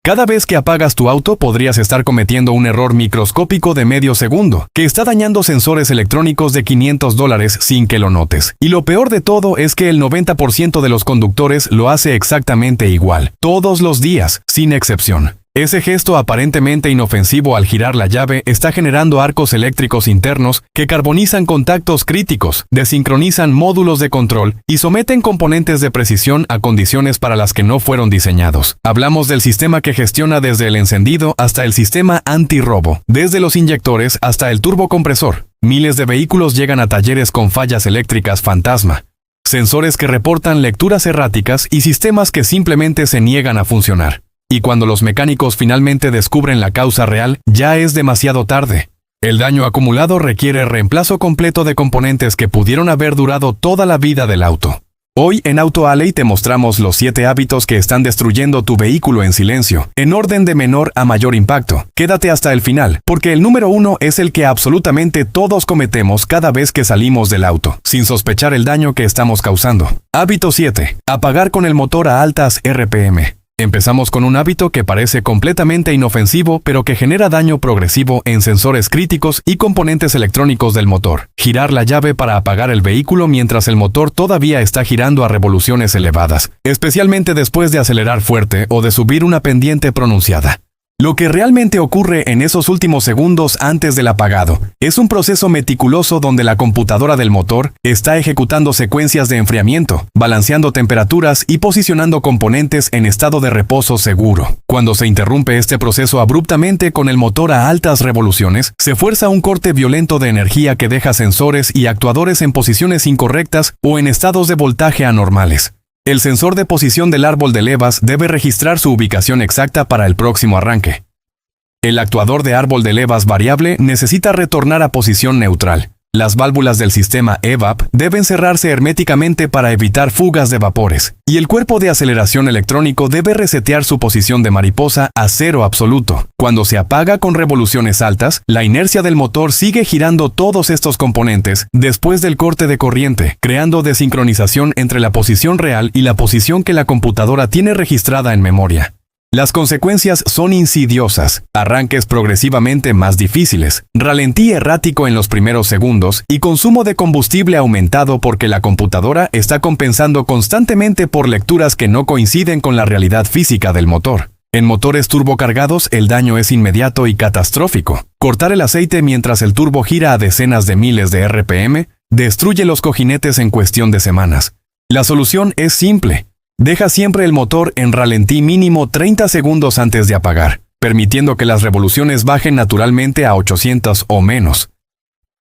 Cada vez que apagas tu auto podrías estar cometiendo un error microscópico de medio segundo, que está dañando sensores electrónicos de $500 sin que lo notes. Y lo peor de todo es que el 90% de los conductores lo hace exactamente igual, todos los días, sin excepción. Ese gesto aparentemente inofensivo al girar la llave está generando arcos eléctricos internos que carbonizan contactos críticos, desincronizan módulos de control y someten componentes de precisión a condiciones para las que no fueron diseñados. Hablamos del sistema que gestiona desde el encendido hasta el sistema antirrobo, desde los inyectores hasta el turbocompresor. Miles de vehículos llegan a talleres con fallas eléctricas fantasma, sensores que reportan lecturas erráticas y sistemas que simplemente se niegan a funcionar. Y cuando los mecánicos finalmente descubren la causa real, ya es demasiado tarde. El daño acumulado requiere reemplazo completo de componentes que pudieron haber durado toda la vida del auto. Hoy en Auto Alley te mostramos los 7 hábitos que están destruyendo tu vehículo en silencio, en orden de menor a mayor impacto. Quédate hasta el final, porque el número 1 es el que absolutamente todos cometemos cada vez que salimos del auto, sin sospechar el daño que estamos causando. Hábito 7. Apagar con el motor a altas RPM. Empezamos con un hábito que parece completamente inofensivo, pero que genera daño progresivo en sensores críticos y componentes electrónicos del motor. Girar la llave para apagar el vehículo mientras el motor todavía está girando a revoluciones elevadas, especialmente después de acelerar fuerte o de subir una pendiente pronunciada. Lo que realmente ocurre en esos últimos segundos antes del apagado es un proceso meticuloso donde la computadora del motor está ejecutando secuencias de enfriamiento, balanceando temperaturas y posicionando componentes en estado de reposo seguro. Cuando se interrumpe este proceso abruptamente con el motor a altas revoluciones, se fuerza un corte violento de energía que deja sensores y actuadores en posiciones incorrectas o en estados de voltaje anormales. El sensor de posición del árbol de levas debe registrar su ubicación exacta para el próximo arranque. El actuador de árbol de levas variable necesita retornar a posición neutral. Las válvulas del sistema EVAP deben cerrarse herméticamente para evitar fugas de vapores, y el cuerpo de aceleración electrónico debe resetear su posición de mariposa a 0 absoluto. Cuando se apaga con revoluciones altas, la inercia del motor sigue girando todos estos componentes después del corte de corriente, creando desincronización entre la posición real y la posición que la computadora tiene registrada en memoria. Las consecuencias son insidiosas, arranques progresivamente más difíciles, ralentí errático en los primeros segundos y consumo de combustible aumentado porque la computadora está compensando constantemente por lecturas que no coinciden con la realidad física del motor. En motores turbocargados el daño es inmediato y catastrófico. Cortar el aceite mientras el turbo gira a decenas de miles de RPM destruye los cojinetes en cuestión de semanas. La solución es simple. Deja siempre el motor en ralentí mínimo 30 segundos antes de apagar, permitiendo que las revoluciones bajen naturalmente a 800 o menos.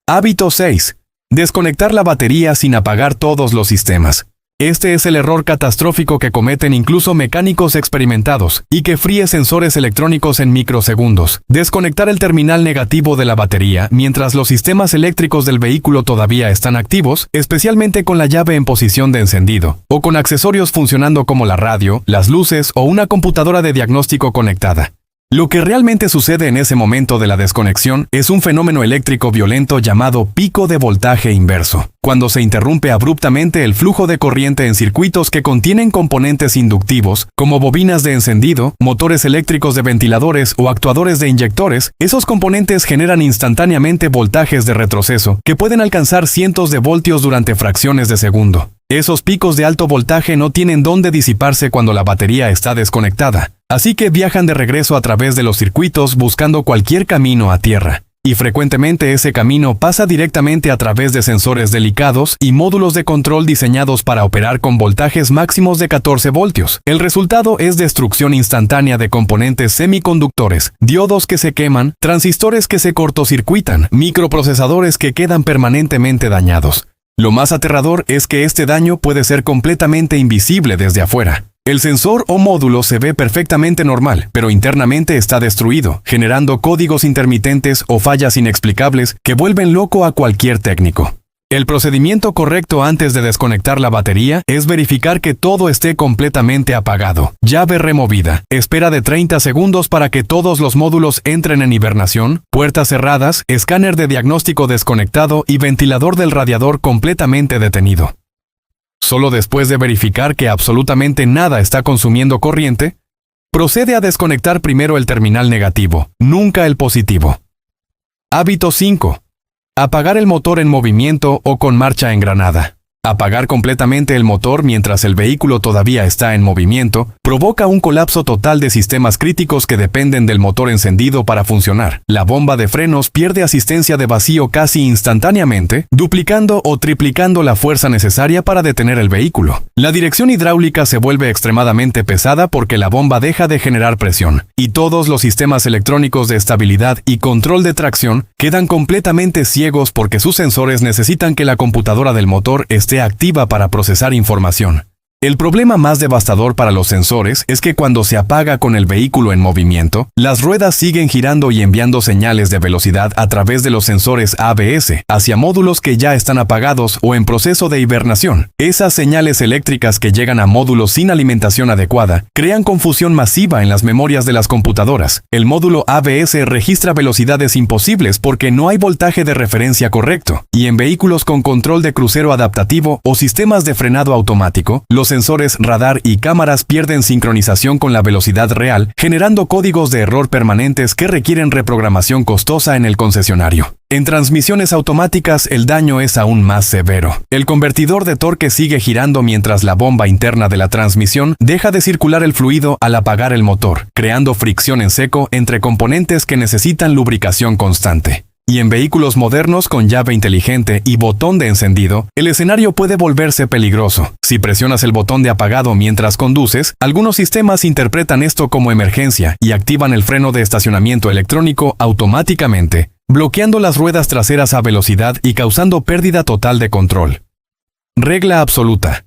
Hábito 6. Desconectar la batería sin apagar todos los sistemas. Este es el error catastrófico que cometen incluso mecánicos experimentados y que fríe sensores electrónicos en microsegundos. Desconectar el terminal negativo de la batería mientras los sistemas eléctricos del vehículo todavía están activos, especialmente con la llave en posición de encendido, o con accesorios funcionando como la radio, las luces o una computadora de diagnóstico conectada. Lo que realmente sucede en ese momento de la desconexión es un fenómeno eléctrico violento llamado pico de voltaje inverso, cuando se interrumpe abruptamente el flujo de corriente en circuitos que contienen componentes inductivos, como bobinas de encendido, motores eléctricos de ventiladores o actuadores de inyectores. Esos componentes generan instantáneamente voltajes de retroceso que pueden alcanzar cientos de voltios durante fracciones de segundo. Esos picos de alto voltaje no tienen dónde disiparse cuando la batería está desconectada, así que viajan de regreso a través de los circuitos buscando cualquier camino a tierra. Y frecuentemente ese camino pasa directamente a través de sensores delicados y módulos de control diseñados para operar con voltajes máximos de 14 voltios. El resultado es destrucción instantánea de componentes semiconductores, diodos que se queman, transistores que se cortocircuitan, microprocesadores que quedan permanentemente dañados. Lo más aterrador es que este daño puede ser completamente invisible desde afuera. El sensor o módulo se ve perfectamente normal, pero internamente está destruido, generando códigos intermitentes o fallas inexplicables que vuelven loco a cualquier técnico. El procedimiento correcto antes de desconectar la batería es verificar que todo esté completamente apagado. Llave removida. Espera de 30 segundos para que todos los módulos entren en hibernación, puertas cerradas, escáner de diagnóstico desconectado y ventilador del radiador completamente detenido. Solo después de verificar que absolutamente nada está consumiendo corriente, Procede a desconectar primero el terminal negativo, nunca el positivo. Hábito 5. Apagar el motor en movimiento o con marcha engranada. Apagar completamente el motor mientras el vehículo todavía está en movimiento provoca un colapso total de sistemas críticos que dependen del motor encendido para funcionar. La bomba de frenos pierde asistencia de vacío casi instantáneamente, duplicando o triplicando la fuerza necesaria para detener el vehículo. La dirección hidráulica se vuelve extremadamente pesada porque la bomba deja de generar presión, y todos los sistemas electrónicos de estabilidad y control de tracción quedan completamente ciegos porque sus sensores necesitan que la computadora del motor esté activa para procesar información. El problema más devastador para los sensores es que cuando se apaga con el vehículo en movimiento, las ruedas siguen girando y enviando señales de velocidad a través de los sensores ABS hacia módulos que ya están apagados o en proceso de hibernación. Esas señales eléctricas que llegan a módulos sin alimentación adecuada crean confusión masiva en las memorias de las computadoras. El módulo ABS registra velocidades imposibles porque no hay voltaje de referencia correcto, y en vehículos con control de crucero adaptativo o sistemas de frenado automático, los sensores radar y cámaras pierden sincronización con la velocidad real, generando códigos de error permanentes que requieren reprogramación costosa en el concesionario. En transmisiones automáticas el daño es aún más severo. El convertidor de torque sigue girando mientras la bomba interna de la transmisión deja de circular el fluido al apagar el motor, creando fricción en seco entre componentes que necesitan lubricación constante. Y en vehículos modernos con llave inteligente y botón de encendido, el escenario puede volverse peligroso. Si presionas el botón de apagado mientras conduces, algunos sistemas interpretan esto como emergencia y activan el freno de estacionamiento electrónico automáticamente, bloqueando las ruedas traseras a velocidad y causando pérdida total de control. Regla absoluta.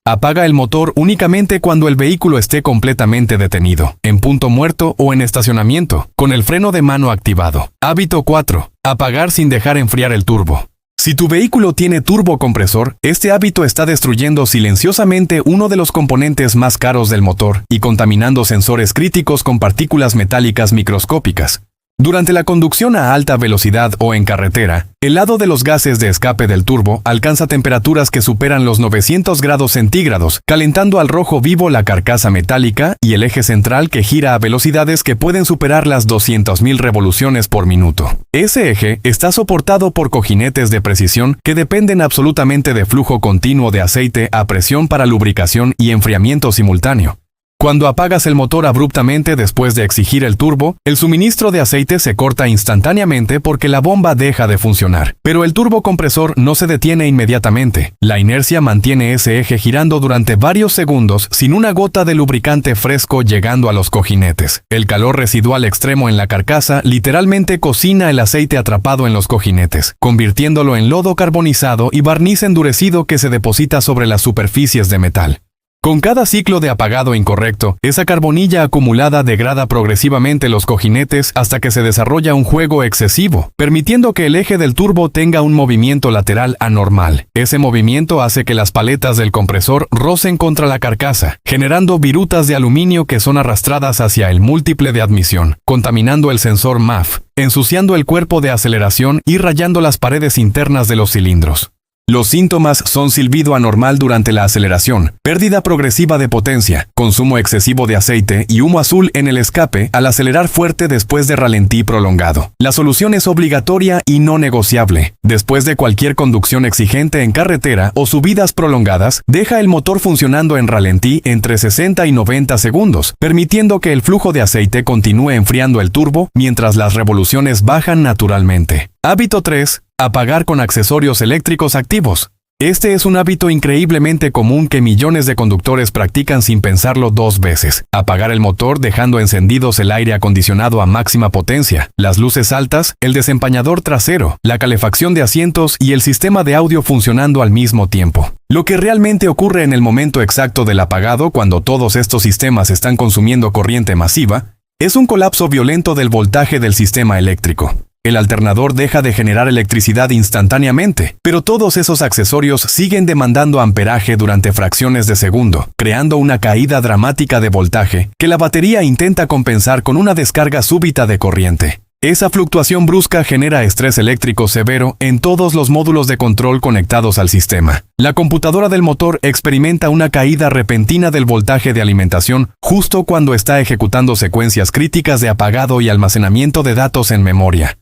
Apaga el motor únicamente cuando el vehículo esté completamente detenido, en punto muerto o en estacionamiento, con el freno de mano activado. Hábito 4. Apagar sin dejar enfriar el turbo. Si tu vehículo tiene turbocompresor, este hábito está destruyendo silenciosamente uno de los componentes más caros del motor y contaminando sensores críticos con partículas metálicas microscópicas. Durante la conducción a alta velocidad o en carretera, el lado de los gases de escape del turbo alcanza temperaturas que superan los 900 grados centígrados, calentando al rojo vivo la carcasa metálica y el eje central que gira a velocidades que pueden superar las 200.000 revoluciones por minuto. Ese eje está soportado por cojinetes de precisión que dependen absolutamente de flujo continuo de aceite a presión para lubricación y enfriamiento simultáneo. Cuando apagas el motor abruptamente después de exigir el turbo, el suministro de aceite se corta instantáneamente porque la bomba deja de funcionar. Pero el turbocompresor no se detiene inmediatamente. La inercia mantiene ese eje girando durante varios segundos sin una gota de lubricante fresco llegando a los cojinetes. El calor residual extremo en la carcasa literalmente cocina el aceite atrapado en los cojinetes, convirtiéndolo en lodo carbonizado y barniz endurecido que se deposita sobre las superficies de metal. Con cada ciclo de apagado incorrecto, esa carbonilla acumulada degrada progresivamente los cojinetes hasta que se desarrolla un juego excesivo, permitiendo que el eje del turbo tenga un movimiento lateral anormal. Ese movimiento hace que las paletas del compresor rocen contra la carcasa, generando virutas de aluminio que son arrastradas hacia el múltiple de admisión, contaminando el sensor MAF, ensuciando el cuerpo de aceleración y rayando las paredes internas de los cilindros. Los síntomas son silbido anormal durante la aceleración, pérdida progresiva de potencia, consumo excesivo de aceite y humo azul en el escape al acelerar fuerte después de ralentí prolongado. La solución es obligatoria y no negociable. Después de cualquier conducción exigente en carretera o subidas prolongadas, deja el motor funcionando en ralentí entre 60 y 90 segundos, permitiendo que el flujo de aceite continúe enfriando el turbo mientras las revoluciones bajan naturalmente. Hábito 3. Apagar con accesorios eléctricos activos. Este es un hábito increíblemente común que millones de conductores practican sin pensarlo dos veces. Apagar el motor dejando encendidos el aire acondicionado a máxima potencia, las luces altas, el desempañador trasero, la calefacción de asientos y el sistema de audio funcionando al mismo tiempo. Lo que realmente ocurre en el momento exacto del apagado, cuando todos estos sistemas están consumiendo corriente masiva, es un colapso violento del voltaje del sistema eléctrico. El alternador deja de generar electricidad instantáneamente, pero todos esos accesorios siguen demandando amperaje durante fracciones de segundo, creando una caída dramática de voltaje que la batería intenta compensar con una descarga súbita de corriente. Esa fluctuación brusca genera estrés eléctrico severo en todos los módulos de control conectados al sistema. La computadora del motor experimenta una caída repentina del voltaje de alimentación justo cuando está ejecutando secuencias críticas de apagado y almacenamiento de datos en memoria.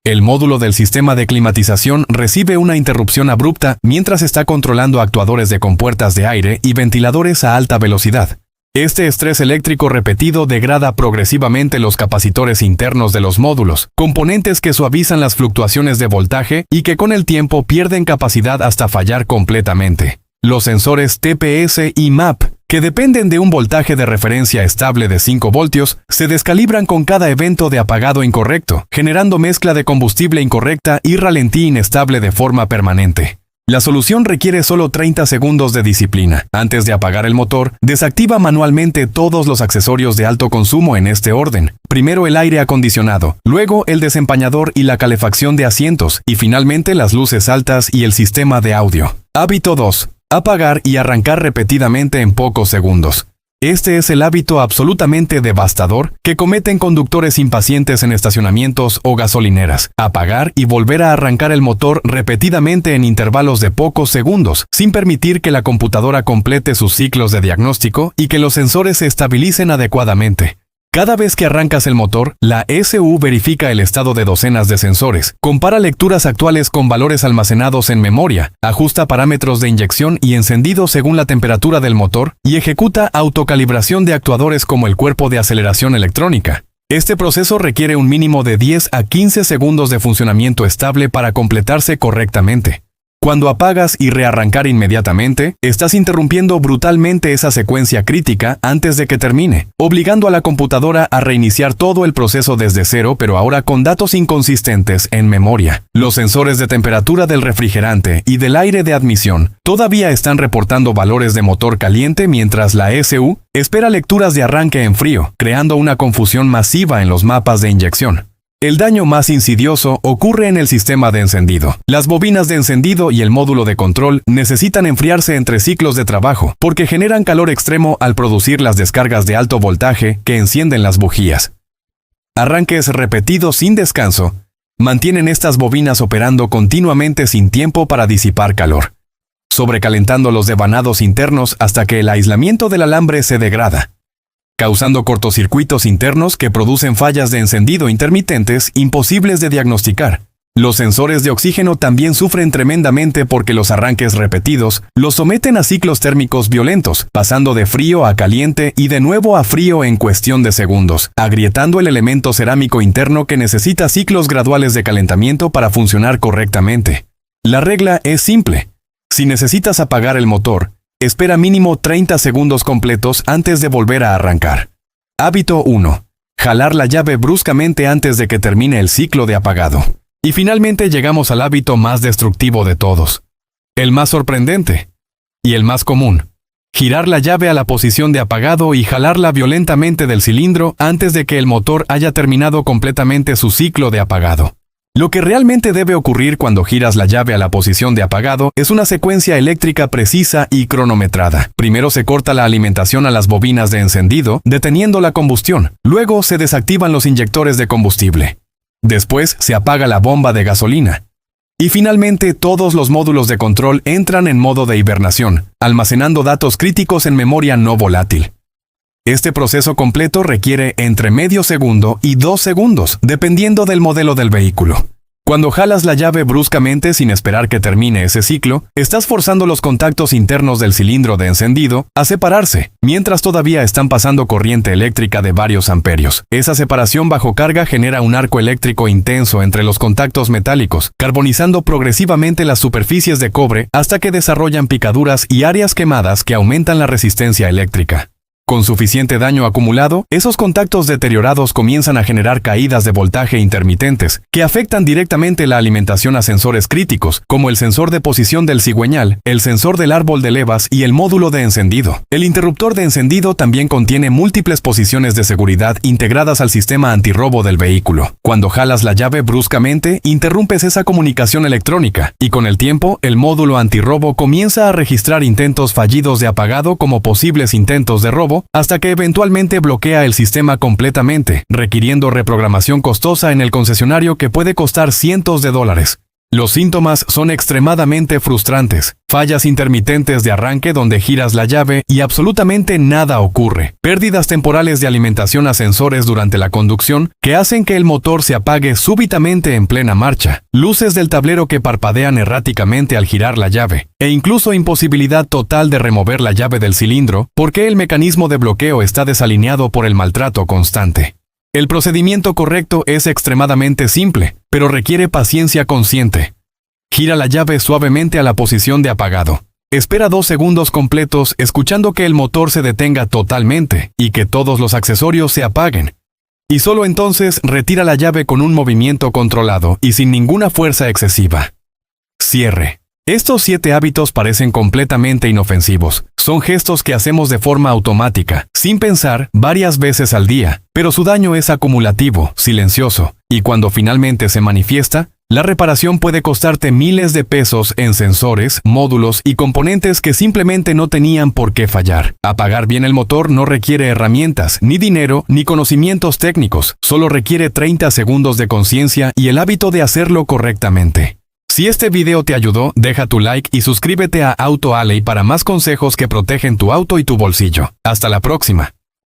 El módulo del sistema de climatización recibe una interrupción abrupta mientras está controlando actuadores de compuertas de aire y ventiladores a alta velocidad. Este estrés eléctrico repetido degrada progresivamente los capacitores internos de los módulos, componentes que suavizan las fluctuaciones de voltaje y que con el tiempo pierden capacidad hasta fallar completamente. Los sensores TPS y MAP, que dependen de un voltaje de referencia estable de 5 voltios, se descalibran con cada evento de apagado incorrecto, generando mezcla de combustible incorrecta y ralentí inestable de forma permanente. La solución requiere solo 30 segundos de disciplina. Antes de apagar el motor, desactiva manualmente todos los accesorios de alto consumo en este orden. Primero el aire acondicionado, luego el desempañador y la calefacción de asientos, y finalmente las luces altas y el sistema de audio. Hábito 2. Apagar y arrancar repetidamente en pocos segundos. Este es el hábito absolutamente devastador que cometen conductores impacientes en estacionamientos o gasolineras. Apagar y volver a arrancar el motor repetidamente en intervalos de pocos segundos, sin permitir que la computadora complete sus ciclos de diagnóstico y que los sensores se estabilicen adecuadamente. Cada vez que arrancas el motor, la ECU verifica el estado de docenas de sensores, compara lecturas actuales con valores almacenados en memoria, ajusta parámetros de inyección y encendido según la temperatura del motor y ejecuta autocalibración de actuadores como el cuerpo de aceleración electrónica. Este proceso requiere un mínimo de 10 a 15 segundos de funcionamiento estable para completarse correctamente. Cuando apagas y rearrancar inmediatamente, estás interrumpiendo brutalmente esa secuencia crítica antes de que termine, obligando a la computadora a reiniciar todo el proceso desde cero, pero ahora con datos inconsistentes en memoria. Los sensores de temperatura del refrigerante y del aire de admisión todavía están reportando valores de motor caliente mientras la ECU espera lecturas de arranque en frío, creando una confusión masiva en los mapas de inyección. El daño más insidioso ocurre en el sistema de encendido. Las bobinas de encendido y el módulo de control necesitan enfriarse entre ciclos de trabajo porque generan calor extremo al producir las descargas de alto voltaje que encienden las bujías. Arranques repetidos sin descanso mantienen estas bobinas operando continuamente sin tiempo para disipar calor, sobrecalentando los devanados internos hasta que el aislamiento del alambre se degrada, causando cortocircuitos internos que producen fallas de encendido intermitentes imposibles de diagnosticar. Los sensores de oxígeno también sufren tremendamente porque los arranques repetidos los someten a ciclos térmicos violentos, pasando de frío a caliente y de nuevo a frío en cuestión de segundos, agrietando el elemento cerámico interno que necesita ciclos graduales de calentamiento para funcionar correctamente. La regla es simple. Si necesitas apagar el motor, espera mínimo 30 segundos completos antes de volver a arrancar. Hábito 1. Jalar la llave bruscamente antes de que termine el ciclo de apagado. Y finalmente llegamos al hábito más destructivo de todos. El más sorprendente. Y el más común. Girar la llave a la posición de apagado y jalarla violentamente del cilindro antes de que el motor haya terminado completamente su ciclo de apagado. Lo que realmente debe ocurrir cuando giras la llave a la posición de apagado es una secuencia eléctrica precisa y cronometrada. Primero se corta la alimentación a las bobinas de encendido, deteniendo la combustión. Luego se desactivan los inyectores de combustible. Después se apaga la bomba de gasolina. Y finalmente todos los módulos de control entran en modo de hibernación, almacenando datos críticos en memoria no volátil. Este proceso completo requiere entre medio segundo y 2 segundos, dependiendo del modelo del vehículo. Cuando jalas la llave bruscamente sin esperar que termine ese ciclo, estás forzando los contactos internos del cilindro de encendido a separarse, mientras todavía están pasando corriente eléctrica de varios amperios. Esa separación bajo carga genera un arco eléctrico intenso entre los contactos metálicos, carbonizando progresivamente las superficies de cobre hasta que desarrollan picaduras y áreas quemadas que aumentan la resistencia eléctrica. Con suficiente daño acumulado, esos contactos deteriorados comienzan a generar caídas de voltaje intermitentes, que afectan directamente la alimentación a sensores críticos, como el sensor de posición del cigüeñal, el sensor del árbol de levas y el módulo de encendido. El interruptor de encendido también contiene múltiples posiciones de seguridad integradas al sistema antirrobo del vehículo. Cuando jalas la llave bruscamente, interrumpes esa comunicación electrónica, y con el tiempo, el módulo antirrobo comienza a registrar intentos fallidos de apagado como posibles intentos de robo, tiempo, hasta que eventualmente bloquea el sistema completamente, requiriendo reprogramación costosa en el concesionario que puede costar cientos de dólares. Los síntomas son extremadamente frustrantes. Fallas intermitentes de arranque donde giras la llave y absolutamente nada ocurre. Pérdidas temporales de alimentación a sensores durante la conducción que hacen que el motor se apague súbitamente en plena marcha. Luces del tablero que parpadean erráticamente al girar la llave. E incluso imposibilidad total de remover la llave del cilindro porque el mecanismo de bloqueo está desalineado por el maltrato constante. El procedimiento correcto es extremadamente simple, pero requiere paciencia consciente. Gira la llave suavemente a la posición de apagado. Espera 2 segundos completos escuchando que el motor se detenga totalmente y que todos los accesorios se apaguen. Y solo entonces retira la llave con un movimiento controlado y sin ninguna fuerza excesiva. Cierre. Estos 7 hábitos parecen completamente inofensivos. Son gestos que hacemos de forma automática, sin pensar, varias veces al día, pero su daño es acumulativo, silencioso, y cuando finalmente se manifiesta, la reparación puede costarte miles de pesos en sensores, módulos y componentes que simplemente no tenían por qué fallar. Apagar bien el motor no requiere herramientas, ni dinero, ni conocimientos técnicos, solo requiere 30 segundos de conciencia y el hábito de hacerlo correctamente. Si este video te ayudó, deja tu like y suscríbete a AutoAlley para más consejos que protegen tu auto y tu bolsillo. Hasta la próxima.